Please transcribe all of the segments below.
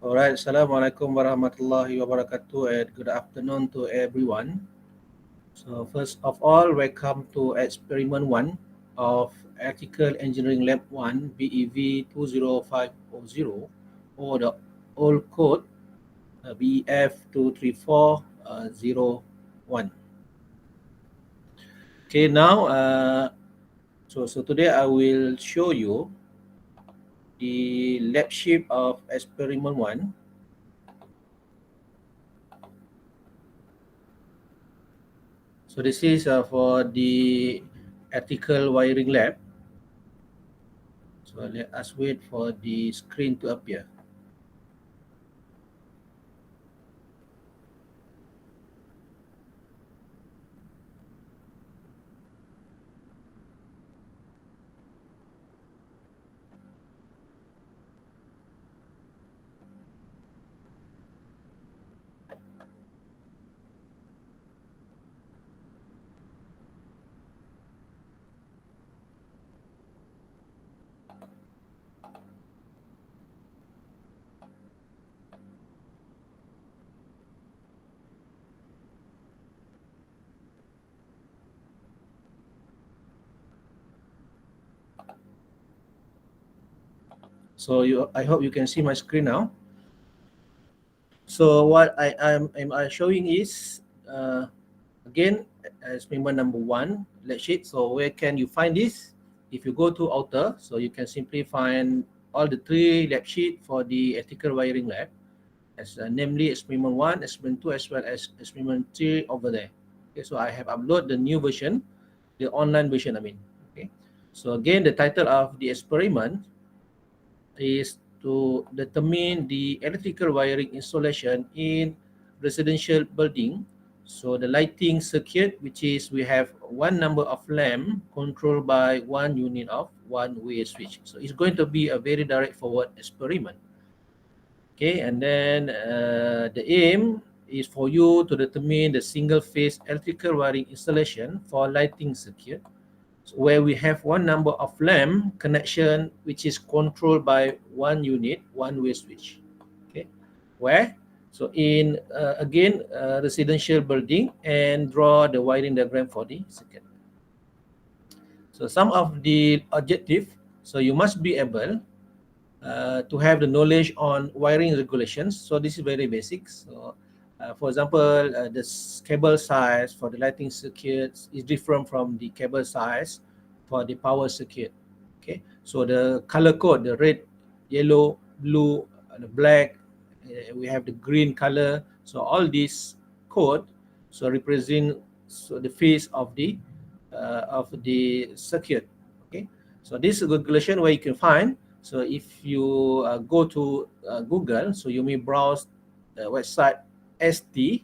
Alright, Assalamualaikum warahmatullahi wabarakatuh and good afternoon to everyone. So first of all, welcome to experiment 1 of Electrical Engineering Lab 1 BEV 20500 or the old code BEF 23401. Okay, now so today I will show you the lab sheet of experiment 1. So this is for the ethical wiring lab. So let us wait for the screen to appear. So I hope you can see my screen now. So what am showing is again experiment number 1 lab sheet. So where can you find this? If you go to Outer, so you can simply find all the 3 lab sheet for the ethical wiring lab, as namely experiment 1, experiment 2, as well as experiment 3 over there. Okay, so I have uploaded the new version, the online version. Okay. So again, the title of the experiment is to determine the electrical wiring installation in residential building. So the lighting circuit, which is we have one number of lamp controlled by one unit of one-way switch. So it's going to be a very direct forward experiment. Okay, and then the aim is for you to determine the single phase electrical wiring installation for lighting circuit, where we have one number of lamp connection which is controlled by one unit, one-way switch. Okay, where? So in again residential building, and draw the wiring diagram for the circuit. So some of the objective, so you must be able to have the knowledge on wiring regulations. So this is very basic. So for example, the cable size for the lighting circuits is different from the cable size for the power circuit. Okay, so the color code, the red, yellow, blue, the black, we have the green color. So all these code so represent the phase of the circuit. Okay, so this regulation where you can find. So if you go to Google, so you may browse the website ST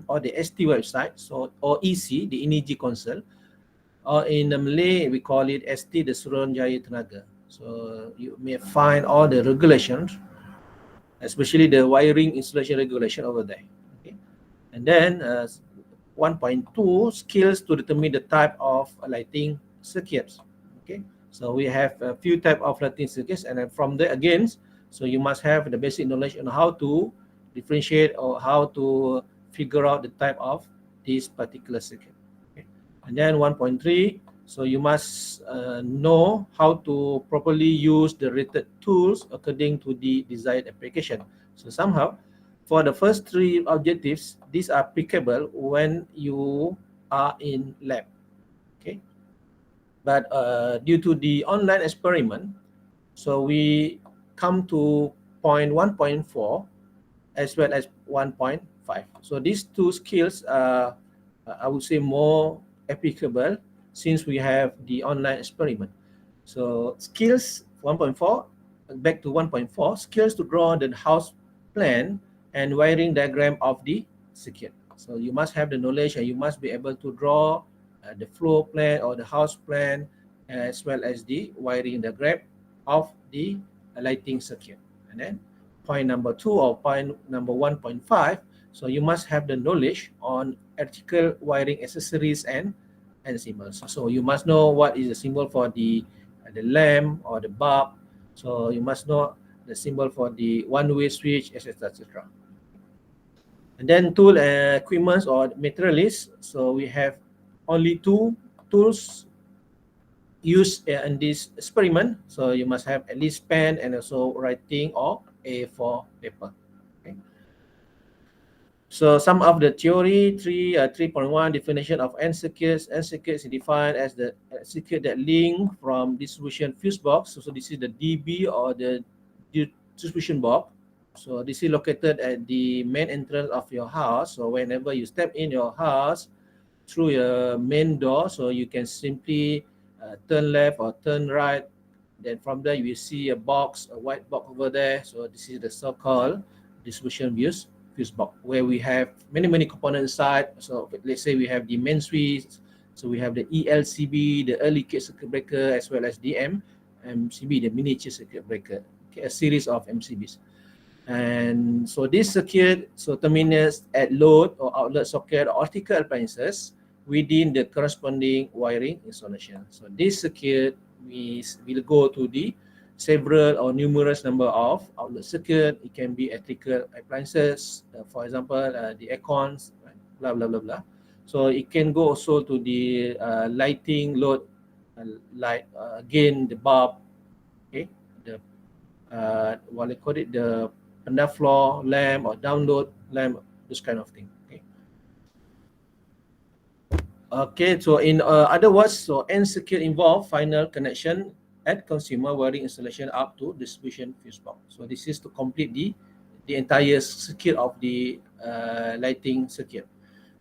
or the ST website, so or EC, the Energy Council, or in Malay we call it ST, the Suruhanjaya Tenaga. So you may find all the regulations, especially the wiring installation regulation over there. Okay, and then 1.2 skills to determine the type of lighting circuits. Okay, so we have a few type of lighting circuits, and then from there again, so you must have the basic knowledge on how to differentiate or how to figure out the type of this particular circuit. Okay, and then 1.3, so you must know how to properly use the rated tools according to the desired application. So somehow for the first 3 objectives, these are applicable when you are in lab. Okay, but due to the online experiment, so we come to point 1.4 as well as 1.5. So these 2 skills are, I would say, more applicable since we have the online experiment. So skills 1.4, back to 1.4, skills to draw the house plan and wiring diagram of the circuit. So you must have the knowledge and you must be able to draw the floor plan or the house plan, as well as the wiring diagram of the lighting circuit. And then point number 2 or point number 1.5, so you must have the knowledge on electrical wiring accessories and symbols. So you must know what is the symbol for the lamp or the bulb. So you must know the symbol for the one-way switch, etc., etc. And then tool and equipments or material list. So we have only two tools used in this experiment. So you must have at least pen and also writing or A4 paper. Okay. So some of the theory 3.1 definition of N circuits. N circuits is defined as the circuit that link from distribution fuse box. So this is the DB or the distribution box. So this is located at the main entrance of your house. So whenever you step in your house through your main door, so you can simply turn left or turn right. Then from there you will see a box, a white box over there. So this is the so-called distribution fuse box, where we have many components inside. So let's say we have the main switch, so we have the ELCB, the early leakage circuit breaker, as well as the MCB, the miniature circuit breaker. Okay, a series of MCBs. And so this circuit terminates at load or outlet socket or optical appliances within the corresponding wiring installation. So this circuit will go to the several or numerous number of outlet circuit. It can be electrical appliances, for example, the aircons, right? Blah blah blah blah. So it can go also to the lighting load, light, again the bulb, okay, the what they call it, the underfloor lamp or download lamp, this kind of thing. Okay, so in other words, so N circuit involve final connection at consumer wiring installation up to distribution fuse box. So this is to complete the entire circuit of the lighting circuit.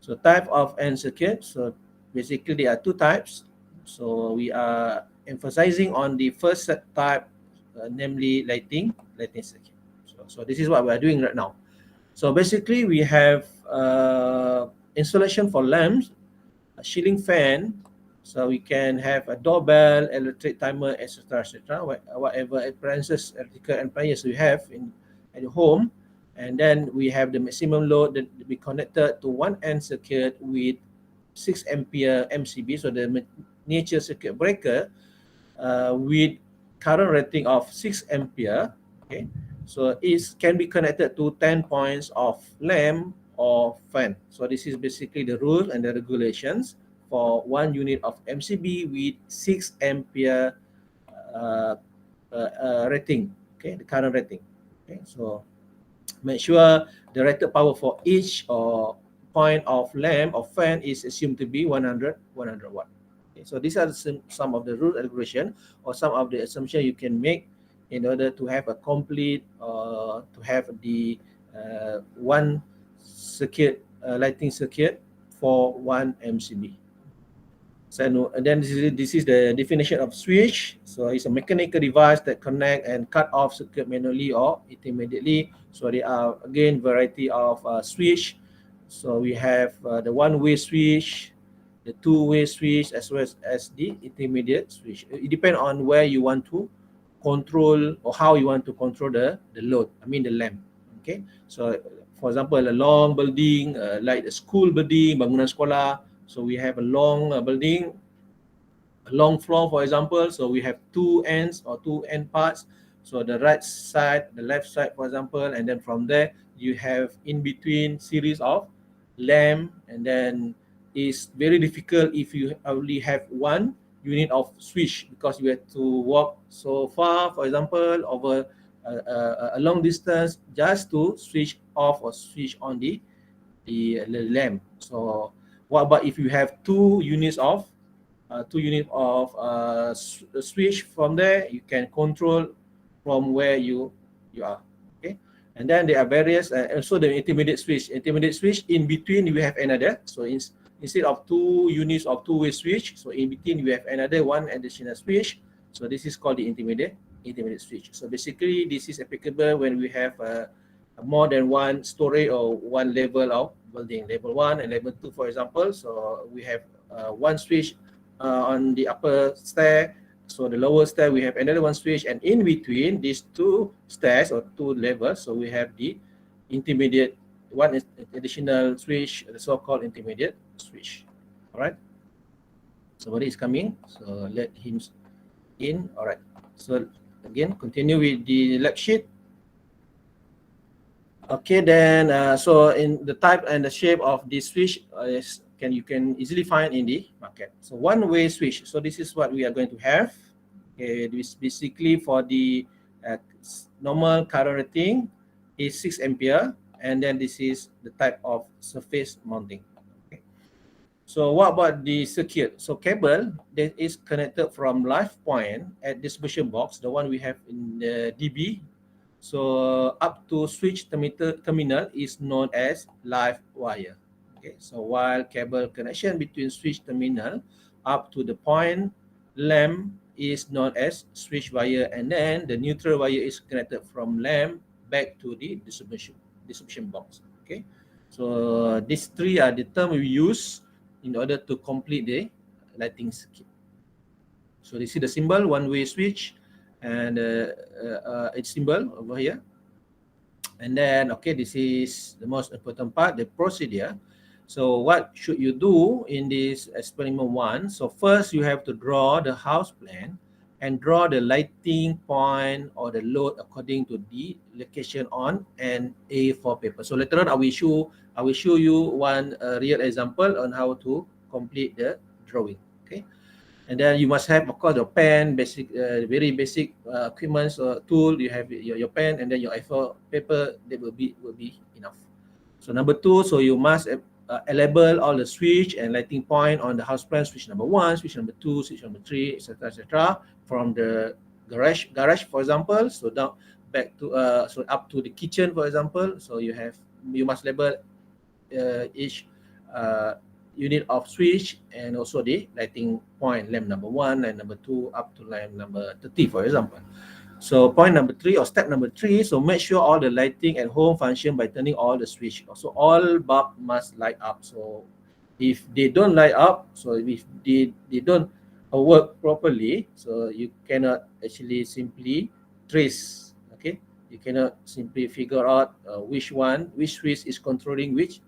So type of N circuit. So basically there are two types. So we are emphasizing on the first type, namely lighting circuit. So this is what we are doing right now. So basically we have installation for lamps, a ceiling fan, so we can have a doorbell, electric timer, etc., whatever appliances, electrical appliances we have at the home. And then we have the maximum load that will be connected to one N circuit with 6 ampere MCB, so the miniature circuit breaker with current rating of 6 ampere. Okay, so it can be connected to 10 points of lamp or fan. So this is basically the rules and the regulations for 1 unit of MCB with 6 ampere rating. Okay, the current rating. Okay, so make sure the rated power for each or point of lamp or fan is assumed to be 100 watt. Okay, so these are some of the rule regulation or some of the assumption you can make in order to have a complete to have the one circuit, lighting circuit for one MCB. So, and then this is the definition of switch. So it's a mechanical device that connect and cut off circuit manually or intermediately. So there are again variety of switch. So we have the one-way switch, the two-way switch, as well as the intermediate switch. It depends on where you want to control or how you want to control the load. I mean the lamp. Okay. So for example, a long building like a school building, bangunan sekolah. So we have a long building, a long floor, for example. So we have two ends or two end parts. So the right side, the left side, for example, and then from there you have in between series of lamp, and then it's very difficult if you only have one unit of switch because you have to walk so far, for example, over a long distance just to switch off or switch on the lamp. So what about if you have two units of switch? From there you can control from where you are. Okay, and then there are various also the intermediate switch. In between you have another. So instead of two units of two-way switch, so in between you have another one additional switch. So this is called the intermediate switch. So basically this is applicable when we have more than one story or one level of building, level 1 and level 2, for example. So we have one switch on the upper stair. So the lower stair we have another one switch, and in between these two stairs or two levels, so we have the intermediate one additional switch, the so-called intermediate switch. All right. Somebody is coming, so let him in. All right. So again, continue with the lab sheet. Okay, then so in the type and the shape of the switch you can easily find in the market. So one-way switch. So this is what we are going to have. Okay, this basically for the normal current rating is 6 ampere, and then this is the type of surface mounting. Okay. So what about the circuit? So cable that is connected from live point at distribution box, the one we have in the DB. So up to switch terminal is known as live wire. Okay, so while cable connection between switch terminal up to the point lamp is known as switch wire, and then the neutral wire is connected from lamp back to the distribution box. Okay, so these three are the term we use in order to complete the lighting circuit. So you see the symbol one-way switch, and its symbol over here. And then, okay, this is the most important part, the procedure. So what should you do in this experiment one? So first you have to draw the house plan and draw the lighting point or the load according to the location on an A4 paper. So later on I will show you one real example on how to complete the drawing. Okay. And then you must have, of course, your pen, basic, very basic equipment or tool. You have your pen, and then your A4 paper. That will be enough. So number two, so you must label all the switch and lighting point on the house plan. Switch number one, switch number two, switch number three, etc., etc. From the garage, for example. So down back to so up to the kitchen, for example. So you must label each uh, unit of switch and also the lighting point, lamp number one, lamp number two, up to lamp number 30, for example. So point number three or step number three, so make sure all the lighting at home function by turning all the switch. So all bulb must light up. So if they don't light up, so if they don't work properly, so you cannot actually simply trace. Okay, you cannot simply figure out which switch is controlling which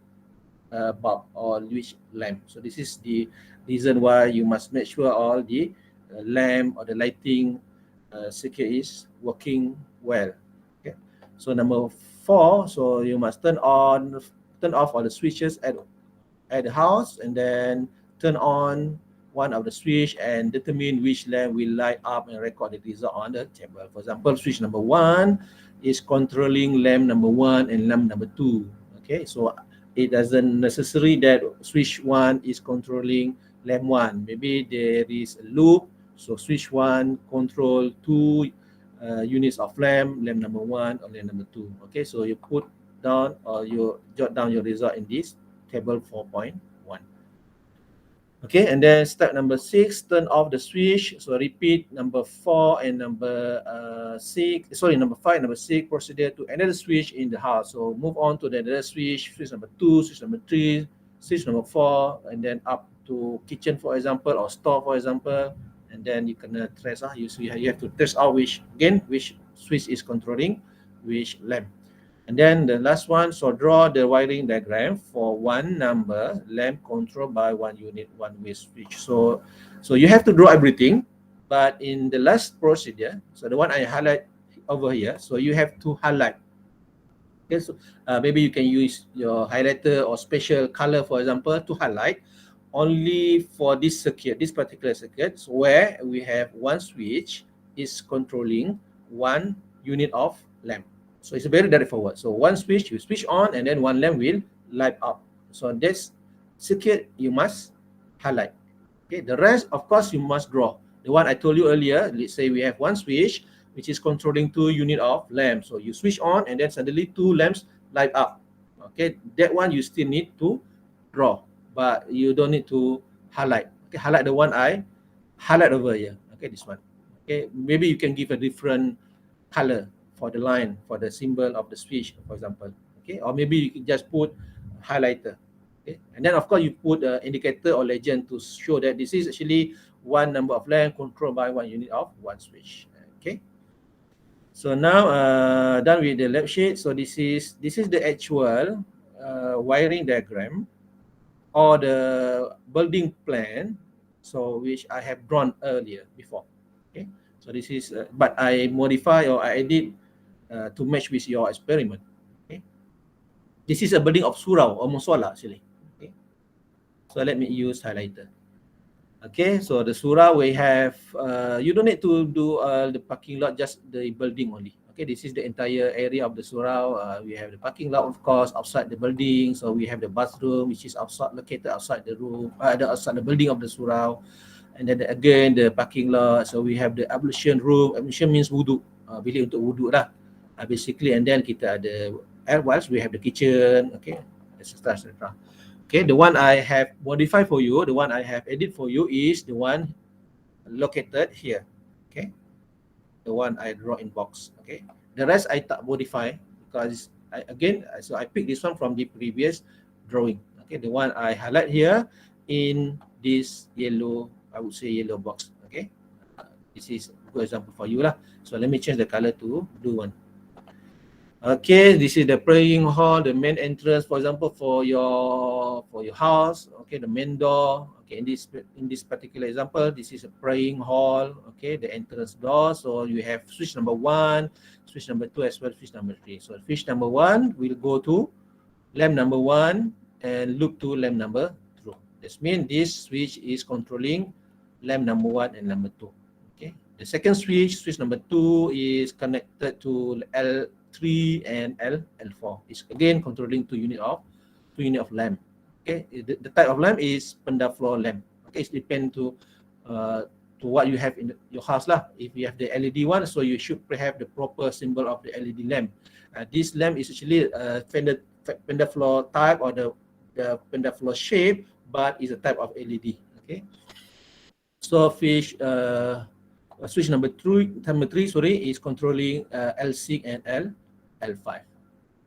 bulb or which lamp. So this is the reason why you must make sure all the lamp or the lighting circuit is working well. Okay. So number four, so you must turn off all the switches at the house, and then turn on one of the switch and determine which lamp will light up and record the result on the table. For example, switch number one is controlling lamp number one and lamp number two. Okay, so it doesn't necessary that switch one is controlling lamp one. Maybe there is a loop, so switch one control two units of lamp number one or lamp number two. Okay, so you put down or you jot down your result in this table 4.1. Okay, and then step number 6, turn off the switch. So repeat number 4 and number 6, number 5, number 6 procedure to another switch in the house. So move on to the other switch number 2, switch number 3, switch number 4, and then up to kitchen, for example, or store, for example. And then you can trace, you have to trace out which switch is controlling which lamp. And then the last one, so draw the wiring diagram for one number lamp controlled by one unit, one-way switch. So you have to draw everything, but in the last procedure, so the one I highlight over here, so you have to highlight. Okay, so maybe you can use your highlighter or special color, for example, to highlight only for this circuit, this particular circuit, so where we have one switch is controlling one unit of lamp. So it's very straightforward. So one switch, you switch on, and then one lamp will light up. So this circuit you must highlight. Okay, the rest, of course, you must draw. The one I told you earlier, let's say we have one switch which is controlling two unit of lamps. So you switch on, and then suddenly two lamps light up. Okay, that one you still need to draw, but you don't need to highlight. Okay, highlight the one I highlight over here. Okay, this one. Okay, maybe you can give a different color for the line, for the symbol of the switch, for example. Okay, or maybe you can just put highlighter. Okay, and then of course you put an indicator or legend to show that this is actually one number of lamp controlled by one unit of one switch. Okay. So now done with the lab sheet. So this is the actual wiring diagram or the building plan, so which I have drawn earlier before. Okay, so this is but I modify or I edit to match with your experiment. Okay, This is a building of surau or musola actually. Okay. So let me use highlighter. Okay, so the surau we have, you don't need to do the parking lot, just the building only. Okay, this is the entire area of the surau. We have the parking lot, of course, outside the building. So we have the bathroom, which is outside, located outside the room, outside the building of the surau. And then again, the parking lot. So we have the ablution room. Ablution means wudu, bilik untuk wudu lah. Basically, and then kita ada, whilst we have the kitchen, okay, etc. etc. Okay, the one I have modified for you, the one I have edited for you is the one located here. Okay, the one I draw in box. Okay, the rest I tak modify because so I picked this one from the previous drawing. Okay, the one I highlight here in this yellow, I would say yellow box. Okay, this is a good example for you lah. So let me change the color to blue one. Okay, this is the praying hall, the main entrance, for example, for your house. Okay, the main door. Okay, in this particular example, this is a praying hall. Okay, the entrance door. So you have switch number 1, switch number 2, as well as switch number 3. So switch number 1 will go to lamp number 1 and loop to lamp number 2. This means this switch is controlling lamp number 1 and number 2. Okay, the second switch number 2 is connected to L3 and L4. It's again controlling two unit of lamp. Okay, the type of lamp is pendaflor lamp. Okay, it depends to what you have in your house lah. If you have the LED one, so you should have the proper symbol of the LED lamp. This lamp is actually pendaflor type or the pendaflor shape, but is a type of LED. Okay, so switch number 3 is controlling L6 and L5.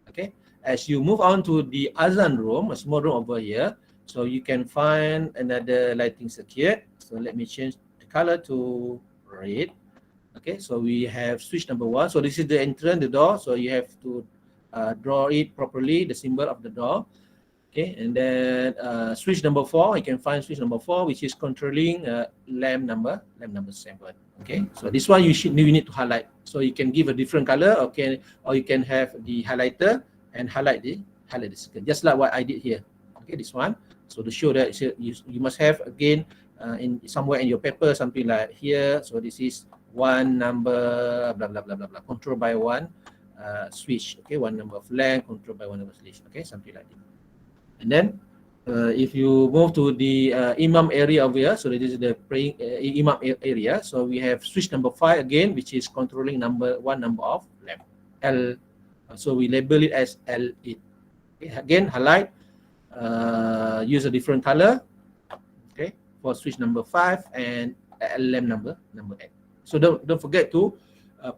Okay, as you move on to the azan room, a small room over here, so you can find another lighting circuit. So let me change the color to red. Okay, so we have switch number 1. So this is the entrance, the door. So you have to draw it properly, the symbol of the door. Okay, and then switch number 4, you can find switch number 4, which is controlling lamp number 7. Okay, so this one you need to highlight. So you can give a different color, okay, or you can have the highlighter and highlight the circle, just like what I did here. Okay, this one. So to show that you must have again in somewhere in your paper something like here. So this is one number blah blah blah blah blah, controlled by one switch. Okay, one number of lamp controlled by one number of switch. Okay, something like that. And then if you move to the imam area over here, so this is the praying imam area. So we have switch number 5 again, which is controlling one number of lamp, L. So we label it as L8. Okay, again highlight, use a different color. Okay, for switch number 5 and lamp number 8. So don't forget to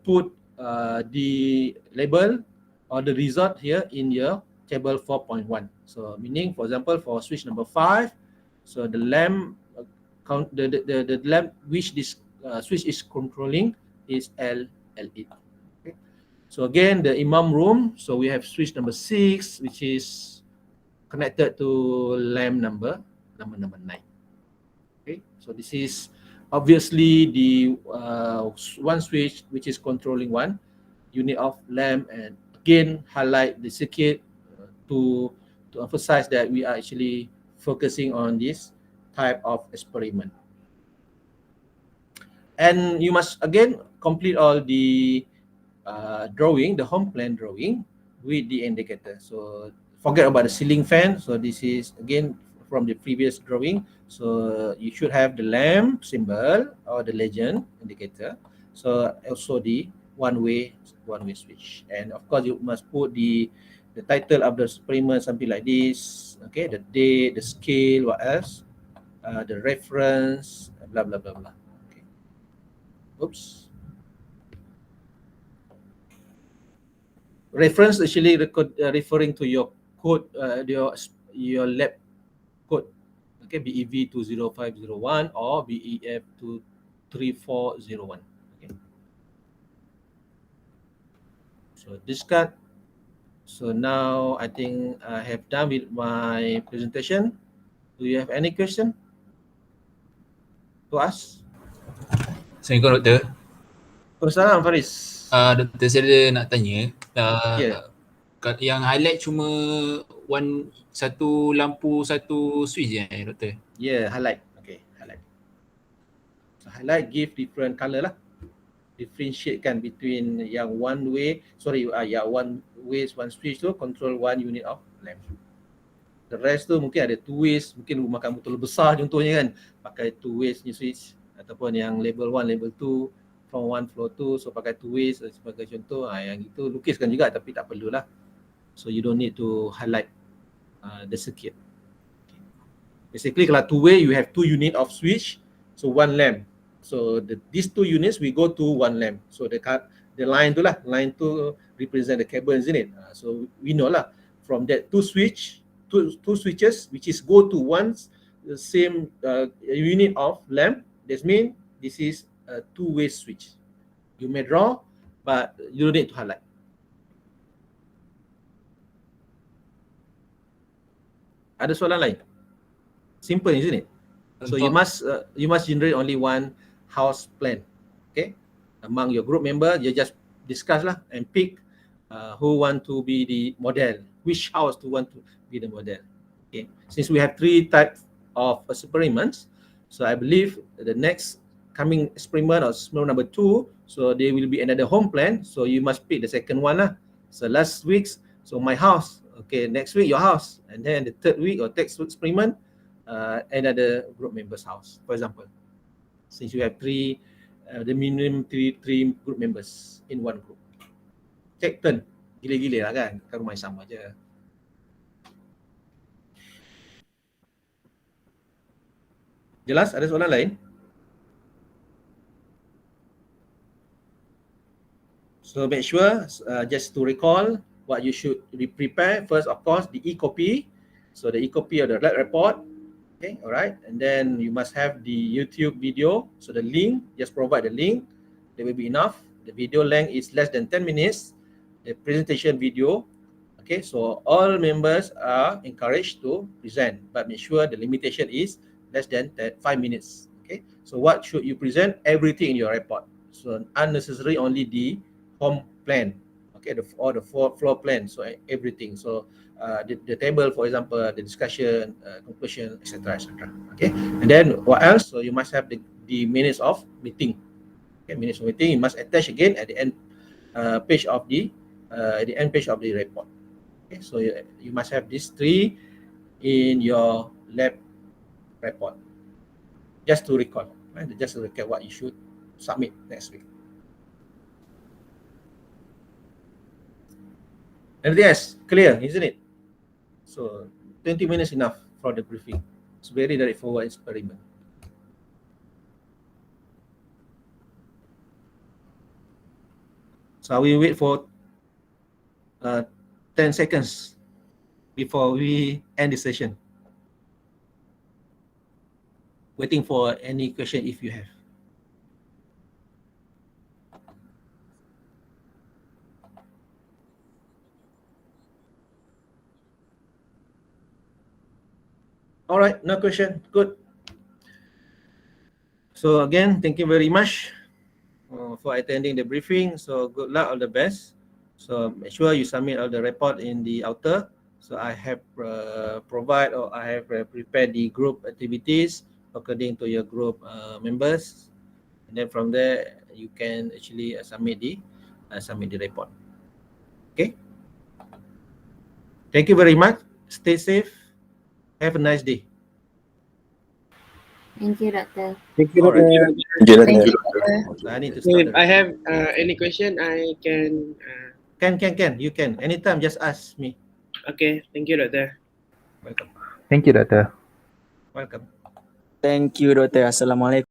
put the label or the result here in your table 4.1. So meaning, for example, for switch number 5, so the lamp the lamp which this switch is controlling is L8. Okay. So again, the imam room, so we have switch number 6, which is connected to lamp number 9. Okay, so this is obviously the one switch which is controlling one unit of lamp, and again highlight the circuit to emphasize that we are actually focusing on this type of experiment. And you must again complete all the drawing, the home plan drawing with the indicator. So forget about the ceiling fan. So this is again from the previous drawing. So you should have the lamp symbol or the legend indicator. So also the one-way switch. And of course you must put the title of the experiment, something like this. Okay, the date, the scale, what else? The reference, blah blah blah blah. Okay. Oops. Reference actually referring to your code, your lab code. Okay, BEV 20501 or BEF 23401. Okay. So discard. So now I think I have done with my presentation. Do you have any question to ask? Assalamualaikum Doktor. Assalamualaikum Faris. Doktor, saya ada nak tanya. Yeah. Yang highlight cuma satu lampu, satu switch je doktor? Yeah, highlight. Okay, highlight. So highlight give different color lah. Differentiatekan between yang one way one switch tu control one unit of lamp. The rest tu mungkin ada two ways, mungkin rumah kamu terlalu besar contohnya kan, pakai two ways ni switch, ataupun yang level 1, level 2 from one floor tu, so pakai two ways sebagai contoh. Yang itu lukiskan juga tapi tak perlulah. So you don't need to highlight the circuit. Basically kalau two way you have two unit of switch, so one lamp. So these two units we go to one lamp. So the line tu lah, line tu represent the cable, isn't it? So we know lah from that two switches which is go to one same unit of lamp. That means this is a two-way switch. You may draw, but you don't need to highlight. Ada soalan lain? Simple, isn't it? So you must generate only one house plan. Okay, among your group member, you just discuss lah and pick who want to be the model, which house to want to be the model. Okay, since we have 3 types of experiments, so I believe the next coming experiment or experiment number 2, so there will be another home plan. So you must pick the second one lah. So last week's, so my house. Okay, next week your house, and then the third week or next experiment, another group member's house, for example. Since you have the minimum three group members in one group. Take turn. Gila-gila lah kan rumah sama je. Jelas? Ada soalan lain? So make sure, just to recall what you should prepare. First, of course, the e-copy. So the e-copy of the lab report. Okay, all right. And then you must have the YouTube video. So the link, just provide the link. That will be enough. The video length is less than 10 minutes. The presentation video. Okay, so all members are encouraged to present, but make sure the limitation is less than 5 minutes. Okay, so what should you present? Everything in your report. So unnecessary only the home plan. Okay, the floor plan. So everything. So the table, for example, the discussion, conclusion, etc., etc. Okay, and then what else? So you must have the minutes of meeting. Okay, minutes of meeting. You must attach again at the end page of the report. Okay, so you must have these 3 in your lab report. Just to recall, right? Just to recap what you should submit next week. Everything else clear, isn't it? So 20 minutes enough for the briefing. It's very straightforward experiment. So we wait for 10 seconds before we end the session. Waiting for any question if you have. All right, no question. Good. So again, thank you very much for attending the briefing. So good luck, all the best. So make sure you submit all the report in the outer. So I have prepared the group activities according to your group members, and then from there you can actually submit the report. Okay. Thank you very much. Stay safe. Have a nice day. Thank you, Doctor. Thank you, All right. Doctor. Thank you, Doctor. So I need to start. If I have any question, I can. Can. You can. Anytime, just ask me. Okay, thank you, Doctor. Welcome. Thank you, Doctor. Welcome. Thank you, Doctor. Assalamualaikum.